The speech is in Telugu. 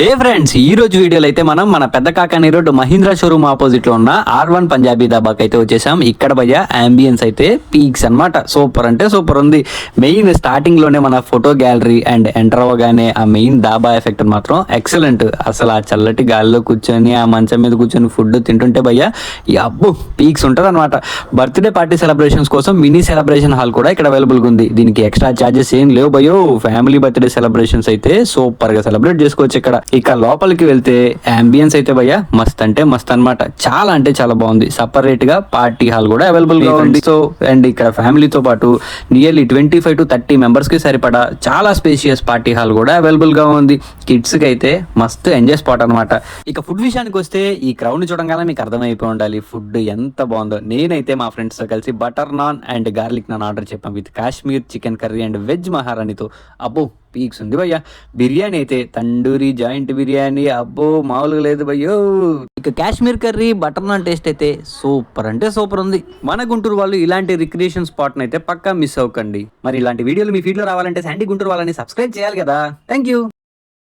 హే ఫ్రెండ్స్, ఈ రోజు వీడియోలో అయితే మనం మన పెద్ద Kakani road Mahindra showroom opposite లో ఉన్న R1 పంజాబీ దాబాకి అయితే వచ్చేసాం. ఇక్కడ భయ్య అంబియన్స్ అయితే పీక్స్ అన్నమాట. సూపర్ అంటే సూపర్ ఉంది. మెయిన్ స్టార్టింగ్ లోనే మన ఫోటో గ్యాలరీ అండ్ ఎంటర్ అవ్వగానే ఆ మెయిన్ దాబా ఎఫెక్ట్ మాత్రం ఎక్సలెంట్. అసలు ఆ చల్లటి గాలిలో కూర్చొని ఆ మంచం మీద కూర్చొని ఫుడ్ తింటుంటే భయ్య ఈ అబ్బు పీక్స్ ఉంటుంది అనమాట. బర్త్డే పార్టీ సెలబ్రేషన్స్ కోసం మినీ సెలబ్రేషన్ హాల్ కూడా ఇక్కడ అవైలబుల్ గా ఉంది. దీనికి ఎక్స్ట్రా చార్జెస్ ఏం లేవు భయ్యో. ఫ్యామిలీ బర్త్డే సెలబ్రేషన్స్ అయితే సూపర్ గా సెలబ్రేట్ చేసుకోవచ్చు ఇక్కడ. ఇక లోపలికి వెళ్తే అంబియన్స్ అయితే భయ్య మస్త్ అంటే మస్త్ అనమాట. చాలా అంటే చాలా బాగుంది. సపరేట్ గా పార్టీ హాల్ కూడా అవైలబుల్ గా ఉంది. సో అండ్ ఇక్కడ ఫ్యామిలీతో పాటు నియర్లీ 25 to 30 మెంబర్స్ కి సరిపడా చాలా స్పేషియస్ పార్టీ హాల్ కూడా అవైలబుల్ గా ఉంది. కిడ్స్ కి అయితే మస్త్ ఎంజాయ్ స్పాట్ అనమాట. ఇక ఫుడ్ విషయానికి వస్తే ఈ క్రౌడ్ చూడంగానే మీకు అర్థమైపోయి ఉండాలి ఫుడ్ ఎంత బాగుందో. నేనైతే మా ఫ్రెండ్స్ తో కలిసి butter naan and garlic naan order చెప్పాం with Kashmir chicken curry and veg మహారాణితో. అబ్బో పీక్స్ ఉంది భయ్య. బిర్యానీ అయితే తండూరి జాయింట్ బిర్యానీ అబ్బో మామూలుగా లేదు భయ్యో. ఇక Kashmir curry butter non taste అయితే సూపర్ అంటే సూపర్ ఉంది. మన గుంటూరు వాళ్ళు ఇలాంటి రిక్రియేషన్ స్పాట్ అయితే పక్కా మిస్ అవ్వకండి. మరి ఇలాంటి వీడియోలు మీ ఫీడ్ లో రావాలంటే శాండీ గుంటూరు వాళ్ళని సబ్స్క్రైబ్ చేయాలి కదా. Thank you.